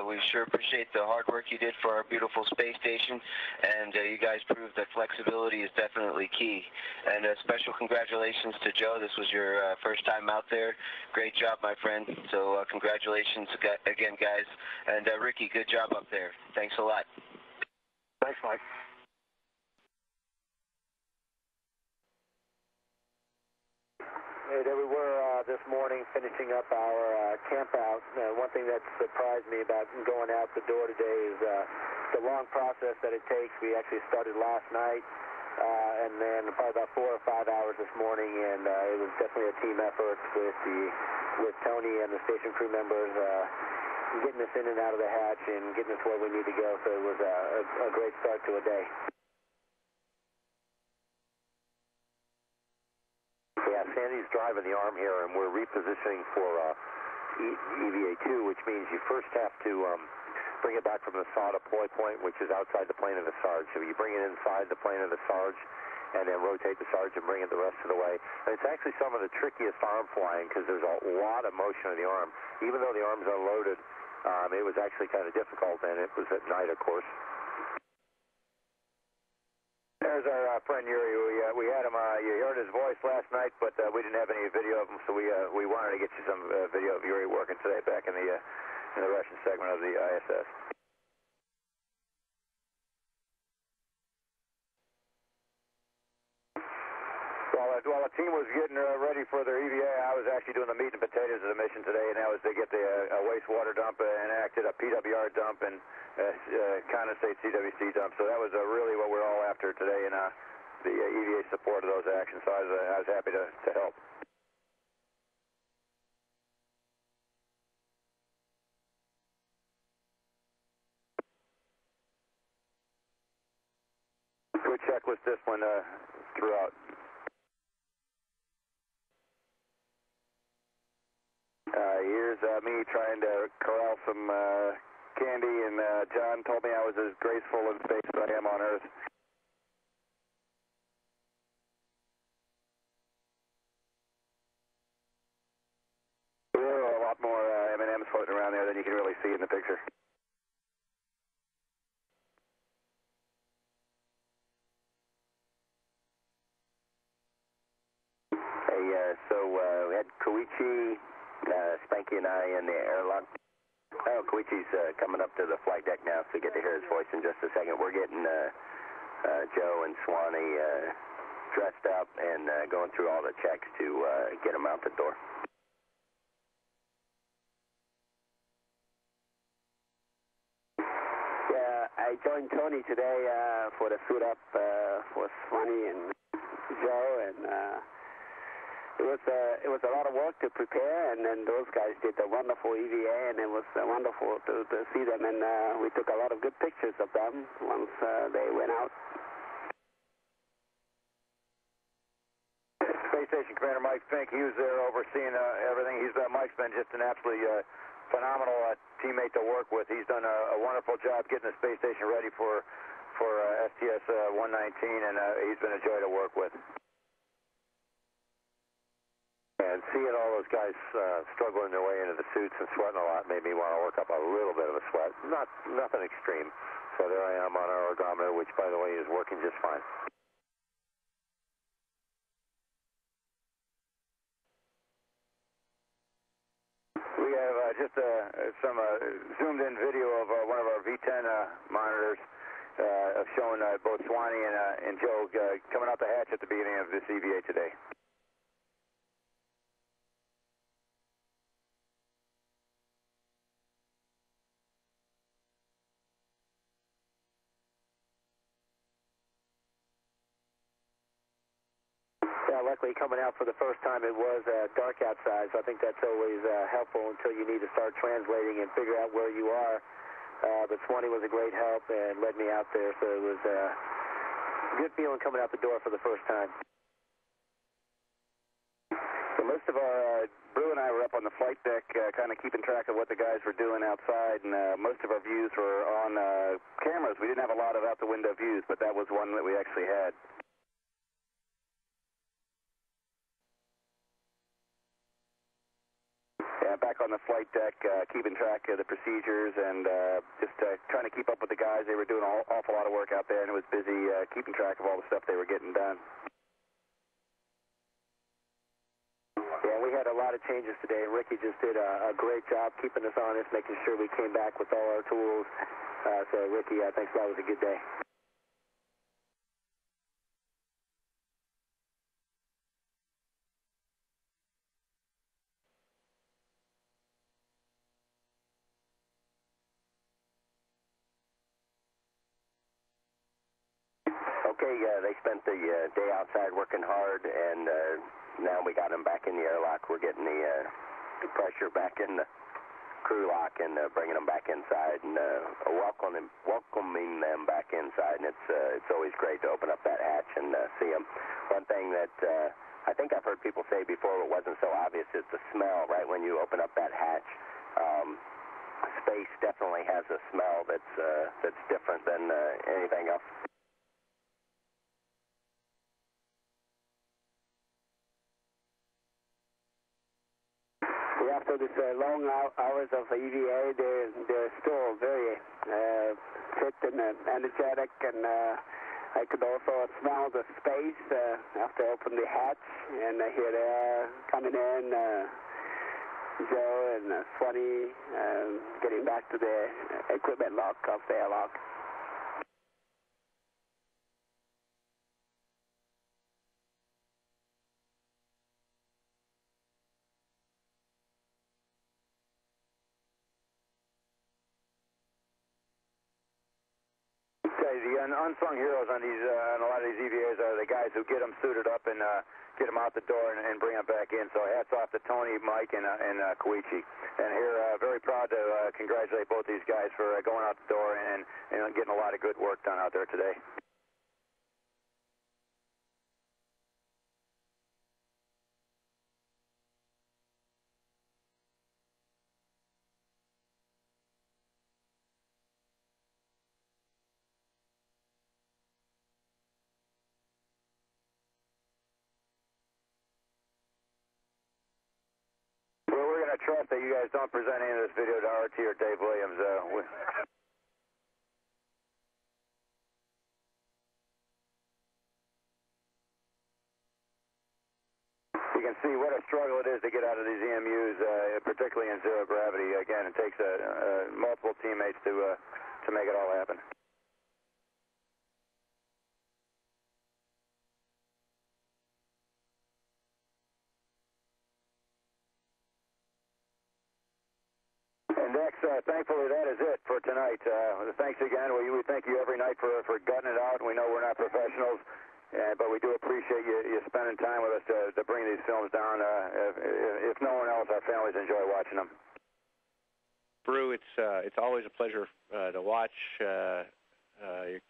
We sure appreciate the hard work you did for our beautiful space station, and you guys proved that flexibility is definitely key. And a special congratulations to Joe. This was your first time out there. Great job, my friend. So congratulations again, guys. And Ricky, good job up there. Thanks a lot. Thanks, Mike. Hey, there we were this morning finishing up our camp out. One thing that surprised me about going out the door today is the long process that it takes. We actually started last night and then probably about 4 or 5 hours this morning, and it was definitely a team effort with Tony and the station crew members getting us in and out of the hatch and getting us where we need to go. So it was a great start to a day. Yeah, Sandy's driving the arm here, and we're repositioning for EVA2, which means you first have to bring it back from the SAW deploy point, which is outside the plane of the Sarge. So you bring it inside the plane of the Sarge, and then rotate the Sarge and bring it the rest of the way. And it's actually some of the trickiest arm flying because there's a lot of motion of the arm. Even though the arm's unloaded, it was actually kind of difficult, and it was at night, of course. There's our friend Yuri. We had him. You heard his voice last night, but we didn't have any video of him, so we wanted to get you some video of Yuri working today back in the Russian segment of the ISS. While the team was getting ready for their EVA, I was actually doing the meat and potatoes of the mission today, and that was to get the wastewater dump enacted, a PWR dump, and condensate CWC dump. So that was really what we're all after today, and the EVA support of those actions. So I was happy to help. Good checklist discipline throughout. Here's me trying to corral some candy, and John told me I was as graceful in space as I am on Earth. There are a lot more M&Ms floating around there than you can really see in the picture. Hey, so we had Koichi, Spanky and I in the airlock. Oh, Koichi's coming up to the flight deck now, so we get to hear his voice in just a second. We're getting Joe and Swanee dressed up and going through all the checks to get them out the door. Yeah, I joined Tony today for the suit up for Swanee and Joe, and it was a lot of work to prepare, and then those guys did a wonderful EVA, and it was wonderful to see them, and we took a lot of good pictures of them once they went out. Space Station Commander Mike Fink, he was there overseeing everything. Mike's been just an absolutely phenomenal teammate to work with. He's done a wonderful job getting the space station ready for sts-119, and he's been a joy to work with. And seeing all those guys struggling their way into the suits and sweating a lot made me want to work up a little bit of a sweat. Nothing extreme. So there I am on our ergometer, which, by the way, is working just fine. We have just some zoomed-in video of one of our V10 monitors of showing both Swanee and Joe coming out the hatch at the beginning of this EVA today. Luckily, coming out for the first time, it was dark outside, so I think that's always helpful until you need to start translating and figure out where you are. But Swanee was a great help and led me out there, so it was a good feeling coming out the door for the first time. So most of our, Brew and I were up on the flight deck kind of keeping track of what the guys were doing outside, and most of our views were on cameras. We didn't have a lot of out-the-window views, but that was one that we actually had. back on the flight deck, keeping track of the procedures and just trying to keep up with the guys. They were doing an awful lot of work out there, and it was busy keeping track of all the stuff they were getting done. Yeah, we had a lot of changes today. Ricky just did a great job keeping us honest, making sure we came back with all our tools. So, Ricky, thanks a lot. It was a good day. Okay, they spent the day outside working hard, and now we got them back in the airlock. We're getting the pressure back in the crew lock and bringing them back inside and welcoming them back inside. And it's always great to open up that hatch and see them. One thing that I think I've heard people say before, but wasn't so obvious, is the smell. Right when you open up that hatch, space definitely has a smell that's different than anything else. After this long hours of EVA, they're still very fit and energetic, and I could also smell the space after I opened the hatch, and here they are coming in, Joe and Swanee, getting back to the equipment lock of the airlock. The unsung heroes on on a lot of these EVAs are the guys who get them suited up and get them out the door and bring them back in. So hats off to Tony, Mike, and Koichi. And here, very proud to congratulate both these guys for going out the door and getting a lot of good work done out there today. We're going to trust that you guys don't present any of this video to RT or Dave Williams. You can see what a struggle it is to get out of these EMUs, particularly in zero gravity. Again, it takes multiple teammates to make it all happen. And Dex, thankfully that is it for tonight. Thanks again. We thank you every night for gutting it out. We know we're not professionals, but we do appreciate you spending time with us to bring these films down. If no one else, our families enjoy watching them. Brew, it's always a pleasure to watch your